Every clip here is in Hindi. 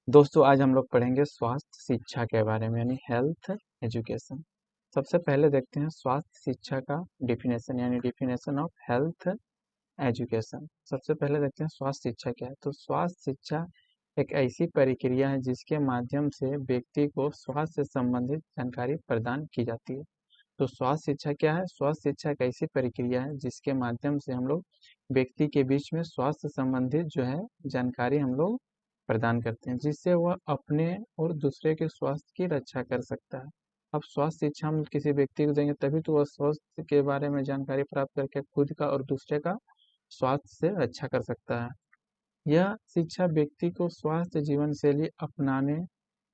दोस्तों आज हम लोग पढ़ेंगे स्वास्थ्य शिक्षा के बारे में यानी हेल्थ एजुकेशन। सबसे पहले देखते हैं स्वास्थ्य शिक्षा का डिफिनेशन यानी डिफिनेशन ऑफ हेल्थ एजुकेशन। सबसे पहले देखते हैं स्वास्थ्य शिक्षा क्या है। तो स्वास्थ्य शिक्षा एक ऐसी प्रक्रिया है जिसके माध्यम से व्यक्ति को स्वास्थ्य से संबंधित जानकारी प्रदान की जाती है। तो स्वास्थ्य शिक्षा क्या है? स्वास्थ्य शिक्षा एक ऐसी प्रक्रिया है जिसके माध्यम से हम लोग व्यक्ति के बीच में स्वास्थ्य संबंधित जो है जानकारी हम लोग प्रदान करते हैं, जिससे वह अपने और दूसरे के स्वास्थ्य की रक्षा कर सकता है। अब स्वास्थ्य शिक्षा हम किसी व्यक्ति को देंगे तभी तो वह स्वास्थ्य के बारे में जानकारी प्राप्त करके खुद का और दूसरे का स्वास्थ्य से रक्षा कर सकता है। यह शिक्षा व्यक्ति को स्वास्थ्य जीवन शैली अपनाने,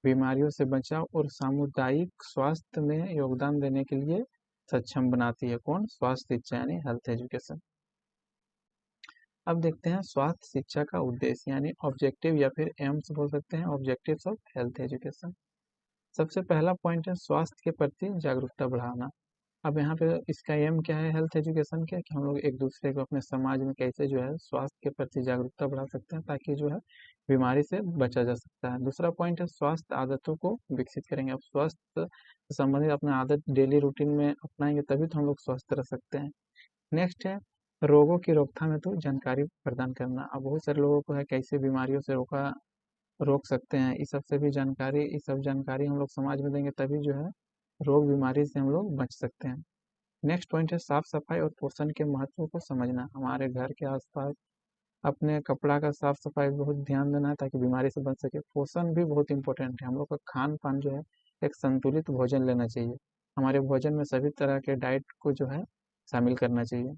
बीमारियों से बचाव और सामुदायिक स्वास्थ्य में योगदान देने के लिए सक्षम बनाती है। कौन? स्वास्थ्य शिक्षा यानी हेल्थ एजुकेशन। अब देखते हैं स्वास्थ्य शिक्षा का उद्देश्य यानी ऑब्जेक्टिव या फिर एम्स बोल सकते हैं, ऑब्जेक्टिव्स ऑफ हेल्थ एजुकेशन। सबसे पहला पॉइंट है स्वास्थ्य के प्रति जागरूकता बढ़ाना। अब यहाँ पे इसका एम क्या है हेल्थ एजुकेशन का, कि हम लोग एक दूसरे को अपने समाज में कैसे जो है स्वास्थ्य के प्रति जागरूकता बढ़ा सकते हैं ताकि जो है बीमारी से बचा जा सकता है। दूसरा पॉइंट है स्वास्थ्य आदतों को विकसित करेंगे। अब स्वास्थ्य से संबंधित अपना आदत डेली रूटीन में अपनाएंगे तभी तो हम लोग स्वस्थ रह सकते हैं। नेक्स्ट है रोगों की रोकथाम हेतु जानकारी प्रदान करना। अब बहुत सारे लोगों को है कैसे बीमारियों से रोक सकते हैं, इस सब से भी जानकारी, इस सब जानकारी हम लोग समाज में देंगे तभी जो है रोग बीमारी से हम लोग बच सकते हैं। नेक्स्ट पॉइंट है साफ सफाई और पोषण के महत्व को समझना। हमारे घर के आसपास अपने कपड़ा का साफ सफाई बहुत ध्यान देना है ताकि बीमारी से बच सके। पोषण भी बहुत इंपॉर्टेंट है। हम लोग का खान पान जो है एक संतुलित भोजन लेना चाहिए। हमारे भोजन में सभी तरह के डाइट को जो है शामिल करना चाहिए।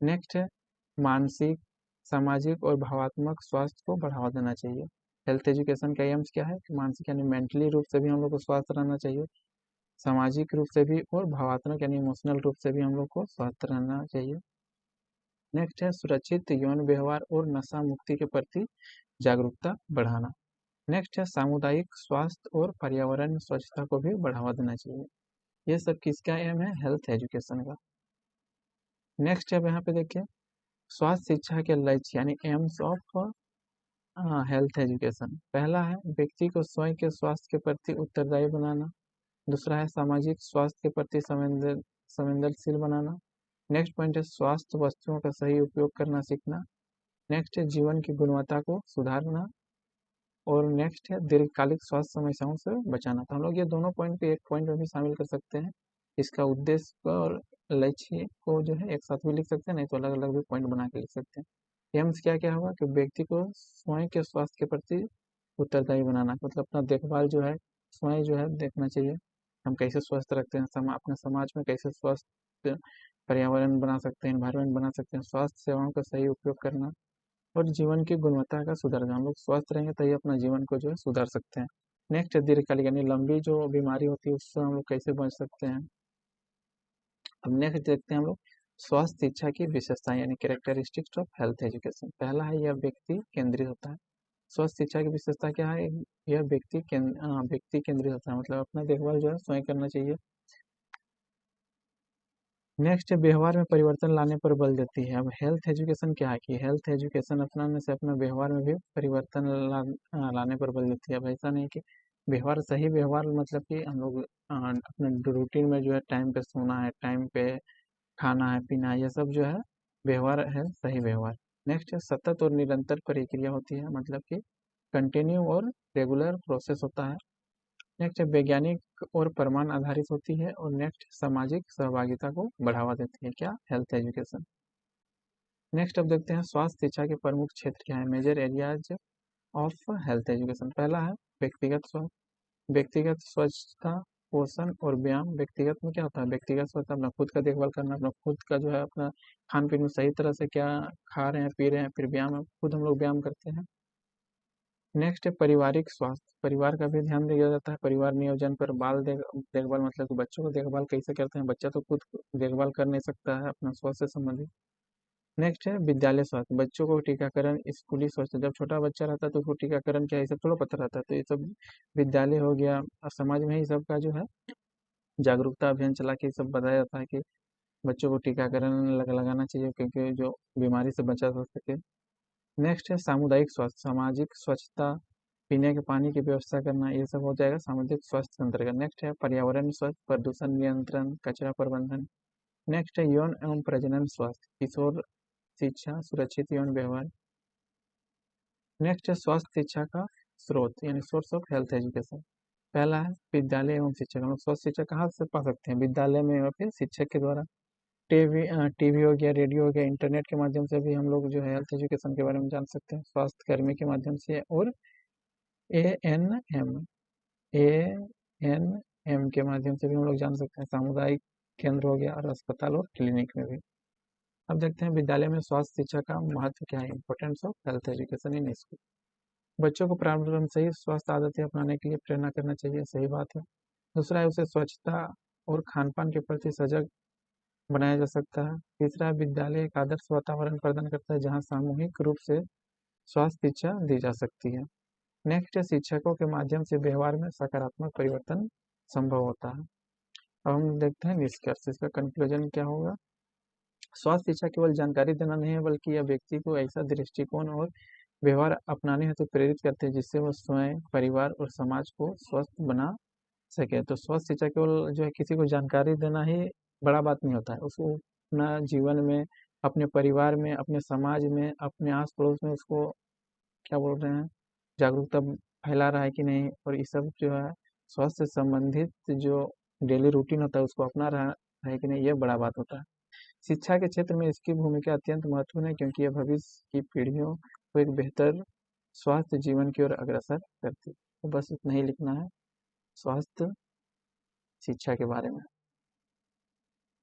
नेक्स्ट है मानसिक, सामाजिक और भावात्मक स्वास्थ्य को बढ़ावा देना चाहिए। हेल्थ एजुकेशन का एम्स क्या है कि मानसिक यानी मेंटली रूप से भी हम लोग को स्वस्थ रहना चाहिए, सामाजिक रूप से भी और भावात्मक यानी इमोशनल रूप से भी हम लोग को स्वस्थ रहना चाहिए। नेक्स्ट है सुरक्षित यौन व्यवहार और नशा मुक्ति के प्रति जागरूकता बढ़ाना। नेक्स्ट है सामुदायिक स्वास्थ्य और पर्यावरण स्वच्छता को भी बढ़ावा देना चाहिए। ये सब किसका एम है? हेल्थ एजुकेशन का। नेक्स्ट अब यहाँ पे देखिए स्वास्थ्य शिक्षा के लक्ष्य यानी एम्स ऑफ हेल्थ एजुकेशन। पहला है व्यक्ति को स्वयं के स्वास्थ्य के प्रति उत्तरदायी बनाना। दूसरा है सामाजिक स्वास्थ्य के प्रति संवेदनशील बनाना। नेक्स्ट पॉइंट है स्वास्थ्य वस्तुओं का सही उपयोग करना सीखना। नेक्स्ट है जीवन की गुणवत्ता को सुधारना। और नेक्स्ट है दीर्घकालिक स्वास्थ्य समस्याओं से बचाना। तो हम लोग ये दोनों पॉइंट को एक पॉइंट में भी शामिल कर सकते हैं। इसका उद्देश्य और लक्ष्य को जो है एक साथ भी लिख सकते हैं, नहीं तो अलग अलग भी पॉइंट बना के लिख सकते हैं। एम्स क्या क्या होगा कि व्यक्ति को स्वयं के स्वास्थ्य के प्रति उत्तरदायी बनाना, मतलब अपना देखभाल जो है स्वयं जो है देखना चाहिए। हम कैसे स्वस्थ रखते हैं, अपने समाज में कैसे स्वस्थ पर्यावरण बना सकते हैं, एनवायरनमेंट बना सकते हैं, स्वास्थ्य सेवाओं का सही उपयोग करना और जीवन की गुणवत्ता का सुधारना। हम लोग स्वस्थ रहेंगे तभी अपना जीवन को जो है सुधार सकते हैं। नेक्स्ट है दीर्घकालिक यानी लंबी जो बीमारी होती है उससे हम लोग कैसे बच सकते हैं। अब नेक्स्ट देखते हैं हम लोग स्वास्थ्य शिक्षा की विशेषताएं यानी कैरेक्टरिस्टिक्स ऑफ हेल्थ एजुकेशन। पहला है यह व्यक्ति केंद्रित होता है। स्वास्थ्य शिक्षा की विशेषता क्या है? यह व्यक्ति केंद्रित होता है, मतलब अपना देखभाल जो है स्वयं करना चाहिए। नेक्स्ट व्यवहार में परिवर्तन लाने पर बल देती है। अब हेल्थ एजुकेशन क्या है कि हेल्थ एजुकेशन अपनाने से अपना व्यवहार में भी परिवर्तन लाने पर बल देती है। अब ऐसा नहीं कि व्यवहार, सही व्यवहार मतलब कि हम लोग अपने रूटीन में जो है टाइम पे सोना है, टाइम पे खाना है, पीना है, ये सब जो है व्यवहार है सही व्यवहार। नेक्स्ट है सतत और निरंतर प्रक्रिया होती है, मतलब कि कंटिन्यू और रेगुलर प्रोसेस होता है। नेक्स्ट है वैज्ञानिक और प्रमाण आधारित होती है। और नेक्स्ट सामाजिक सहभागिता को बढ़ावा देती है। क्या? Health education. नेक्स्ट अब देखते हैं स्वास्थ्य शिक्षा के प्रमुख क्षेत्र क्या है, major areas of health education. पहला है व्यक्तिगत स्वास्थ्य, व्यक्तिगत स्वच्छता, पोषण और व्यायाम। व्यक्तिगत में क्या होता है? व्यक्तिगत स्वच्छता अपना खुद का देखभाल करना, अपना खुद का जो है अपना खान पीन में सही तरह से क्या खा रहे हैं, पी रहे हैं। फिर व्यायाम, खुद हम लोग व्यायाम करते हैं। नेक्स्ट है पारिवारिक स्वास्थ्य, परिवार का भी ध्यान दिया जाता है। परिवार नियोजन पर देखभाल, मतलब कि बच्चों को देखभाल कैसे करते हैं, बच्चा तो खुद देखभाल कर नहीं सकता है अपना स्वास्थ्य से संबंधित। नेक्स्ट है विद्यालय स्वास्थ्य, बच्चों को टीकाकरण, स्कूली स्वास्थ्य। जब छोटा बच्चा रहता है तो उसको टीकाकरण क्या है, ये सब थोड़ा पता रहता है, तो ये सब विद्यालय हो गया और समाज में ही सब का जो है जागरूकता अभियान चला के ये सब बताया जाता है कि बच्चों को टीकाकरण लगाना चाहिए क्योंकि जो बीमारी से बचा जा सके। नेक्स्ट है सामुदायिक स्वास्थ्य, सामाजिक स्वच्छता पीने के पानी की व्यवस्था करना, ये सब हो जाएगा सामुदायिक स्वास्थ्य के अंतर्गत। नेक्स्ट है पर्यावरण स्वास्थ्य, प्रदूषण नियंत्रण, कचरा प्रबंधन। नेक्स्ट है यौन एवं प्रजनन स्वास्थ्य, किशोर शिक्षा, सुरक्षित यौन व्यवहार। नेक्स्ट है स्वास्थ्य शिक्षा का स्रोत यानी सोर्स ऑफ हेल्थ एजुकेशन। पहला है विद्यालय एवं शिक्षक। हम लोग स्वास्थ्य शिक्षा कहाँ से पा सकते हैं? विद्यालय में या फिर शिक्षक के द्वारा। टीवी हो गया, रेडियो हो गया, इंटरनेट के माध्यम से भी हम लोग जो है हेल्थ एजुकेशन के बारे में जान सकते हैं, स्वास्थ्य कर्मी के माध्यम से। और ANM ANM के माध्यम से भी हम लोग जान सकते हैं, सामुदायिक केंद्र हो गया और अस्पताल और क्लिनिक में भी। अब देखते हैं विद्यालय में स्वास्थ्य शिक्षा का महत्व क्या है, importance of health education in school. बच्चों को प्रारंभ से ही स्वास्थ्य आदतें अपनाने के लिए प्रेरणा करना चाहिए, सही बात है। दूसरा है उसे स्वच्छता और खान पान के प्रति सजग बनाया जा सकता है। तीसरा, विद्यालय एक आदर्श वातावरण प्रदान करता है जहां सामूहिक रूप से स्वास्थ्य शिक्षा दी जा सकती है। नेक्स्ट है शिक्षकों के माध्यम से व्यवहार में सकारात्मक परिवर्तन संभव होता है। अब हम देखते हैं निष्कर्ष, इसका कंक्लूजन क्या होगा। स्वास्थ्य शिक्षा केवल जानकारी देना नहीं है, बल्कि यह व्यक्ति को ऐसा दृष्टिकोण और व्यवहार अपनाने हेतु प्रेरित करते हैं जिससे वह स्वयं, परिवार और समाज को स्वस्थ बना सके। तो स्वास्थ्य शिक्षा केवल जो है किसी को जानकारी देना ही बड़ा बात नहीं होता है, उसको अपना जीवन में, अपने परिवार में, अपने समाज में, अपने आस पड़ोस में उसको क्या बोल रहे हैं, जागरूकता फैला रहा है कि नहीं, और ये सब जो है स्वास्थ्य से संबंधित जो डेली रूटीन होता है उसको अपना रहा है कि नहीं, ये बड़ा बात होता है। शिक्षा के क्षेत्र में इसकी भूमिका अत्यंत महत्वपूर्ण है क्योंकि यह भविष्य की पीढ़ियों को एक बेहतर स्वास्थ्य जीवन की ओर अग्रसर करती है। तो बस इतना ही लिखना है स्वास्थ्य शिक्षा के बारे में।